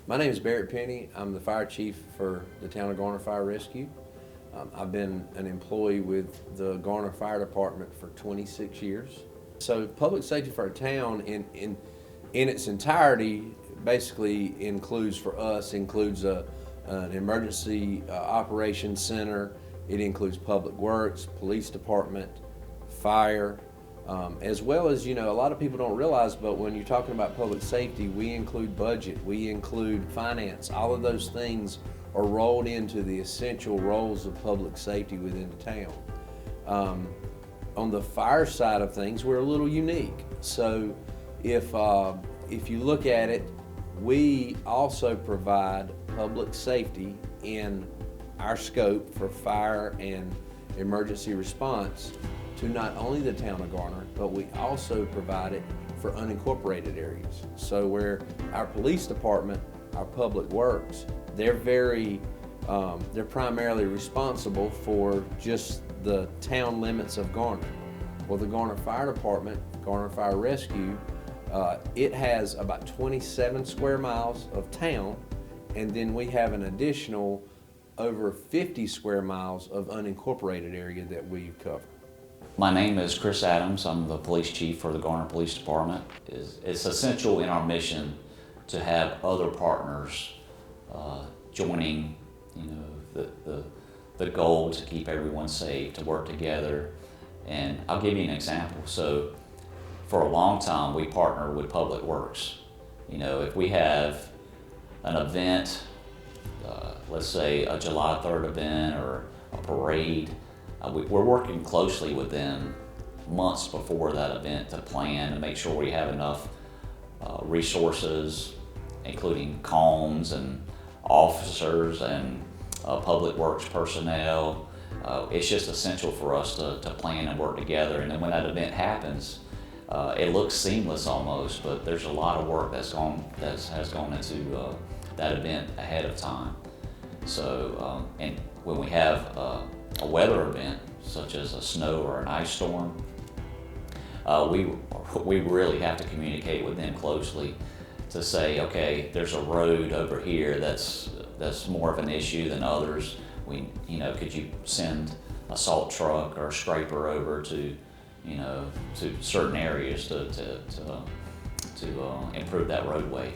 My name is Barrett Penny. I'm the fire chief for the town of Garner Fire Rescue. I've been an employee with the Garner Fire Department for 26 years. So public safety for our town in its entirety basically includes for us, an emergency operations center. It includes public works, police department, fire, as well as, a lot of people don't realize, but when you're talking about public safety, we include budget, we include finance. All of those things are rolled into the essential roles of public safety within the town. On the fire side of things, we're a little unique. So if you look at it, we also provide public safety in our scope for fire and emergency response to not only the town of Garner, but we also provide it for unincorporated areas. So where our police department, our public works, they're primarily responsible for just the town limits of Garner. Well, the Garner Fire Department, Garner Fire Rescue, it has about 27 square miles of town, and then we have an additional over 50 square miles of unincorporated area that we cover. My name is Chris Adams. I'm the police chief for the Garner Police Department. It's essential in our mission to have other partners joining, the goal to keep everyone safe, to work together. And I'll give you an example. So for a long time, we partner with Public Works. If we have an event, let's say a July 3rd event or a parade, we're working closely with them months before that event to plan and make sure we have enough resources, including cones and officers and public works personnel. It's just essential for us to plan and work together. And then when that event happens, it looks seamless almost, but there's a lot of work that has gone into that event ahead of time. So, and when we have a weather event, such as a snow or an ice storm, we really have to communicate with them closely to say, okay, there's a road over here that's more of an issue than others. Could you send a salt truck or a scraper over to certain areas to improve that roadway?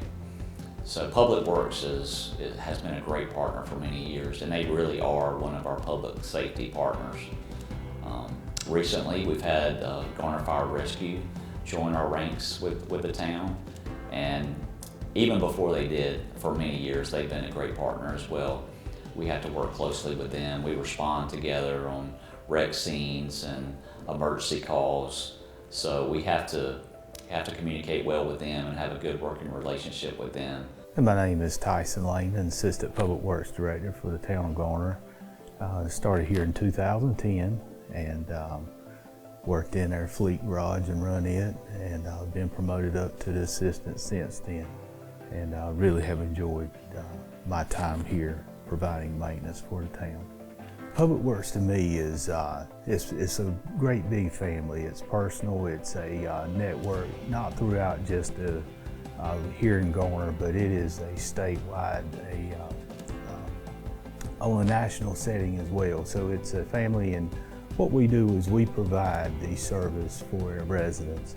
So Public Works has been a great partner for many years, and they really are one of our public safety partners. Recently, we've had Garner Fire Rescue join our ranks with the town, and even before they did, for many years, they've been a great partner as well. We have to work closely with them. We respond together on wreck scenes and emergency calls, so we have to communicate well with them and have a good working relationship with them. And my name is Tyson Lane, Assistant Public Works Director for the town of Garner. Started here in 2010 and worked in our fleet garage and run it, and I've been promoted up to the assistant since then. And I really have enjoyed my time here providing maintenance for the town. Public Works to me is it's a great big family. It's personal. It's a network, not throughout just here in Garner, but it is a statewide, on a national setting as well. So it's a family, and what we do is we provide the service for our residents.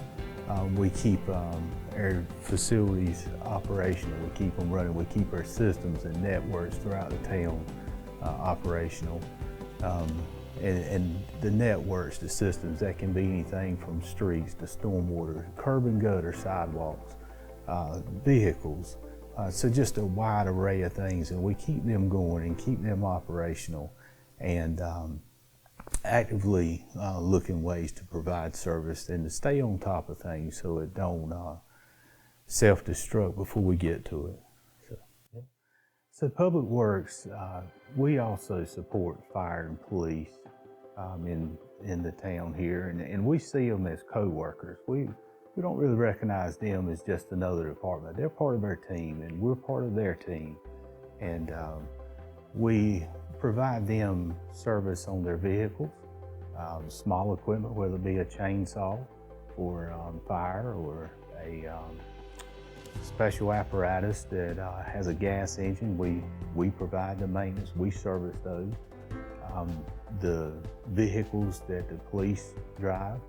We keep our facilities operational. We keep them running. We keep our systems and networks throughout the town operational. And the networks, the systems, that can be anything from streets to stormwater, curb and gutter, sidewalks, vehicles. So just a wide array of things, and we keep them going and keep them operational, and actively looking ways to provide service and to stay on top of things so it don't self-destruct before we get to it. So Public Works, we also support fire and police in the town here, and we see them as co-workers. We don't really recognize them as just another department. They're part of our team, and we're part of their team. And we provide them service on their vehicles, small equipment, whether it be a chainsaw for fire or a special apparatus that has a gas engine. We provide the maintenance, we service those. The vehicles that the police drive,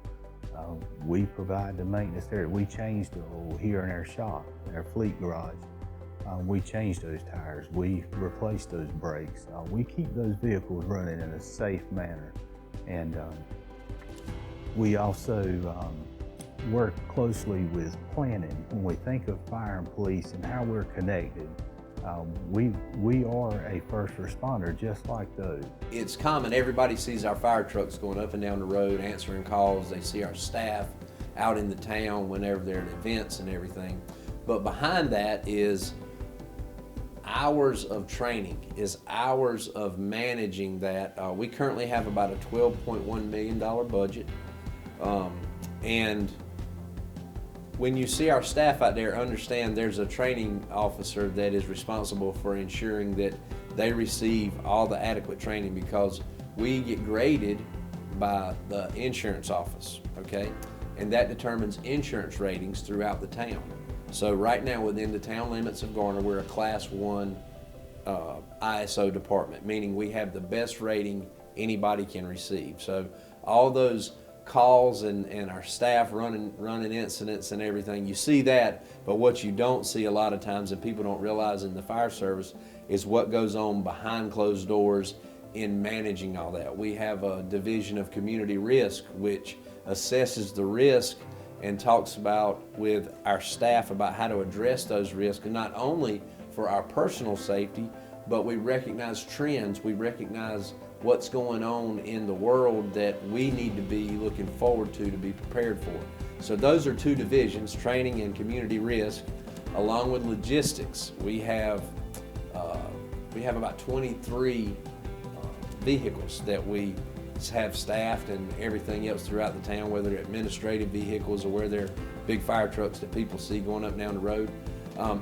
we provide the maintenance there. We change the oil here in our shop, in our fleet garage. We change those tires, we replace those brakes. We keep those vehicles running in a safe manner. And we also work closely with planning. When we think of fire and police and how we're connected, we are a first responder just like those. It's common, everybody sees our fire trucks going up and down the road answering calls. They see our staff out in the town whenever they're at events and everything. But behind that is hours of training, is hours of managing that. We currently have about a $12.1 million budget. And when you see our staff out there, understand there's a training officer that is responsible for ensuring that they receive all the adequate training, because we get graded by the insurance office, okay? And that determines insurance ratings throughout the town. So right now within the town limits of Garner, we're a Class 1 ISO department, meaning we have the best rating anybody can receive. So all those calls and our staff running incidents and everything, you see that, but what you don't see a lot of times, and people don't realize in the fire service, is what goes on behind closed doors in managing all that. We have a division of community risk which assesses the risk and talks about with our staff about how to address those risks, and not only for our personal safety, but we recognize trends, we recognize what's going on in the world that we need to be looking forward to be prepared for. So those are two divisions, training and community risk, along with logistics. We have about 23 vehicles that we have staffed and everything else throughout the town, whether they're administrative vehicles or where they're big fire trucks that people see going up and down the road.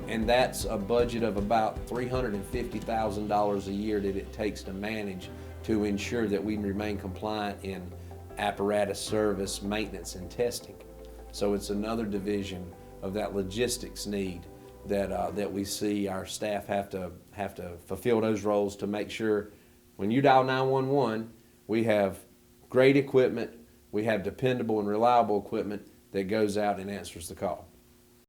And that's a budget of about $350,000 a year that it takes to manage, to ensure that we remain compliant in apparatus service, maintenance, and testing. So it's another division of that logistics need that we see our staff have to fulfill those roles to make sure when you dial 911, we have great equipment, we have dependable and reliable equipment that goes out and answers the call.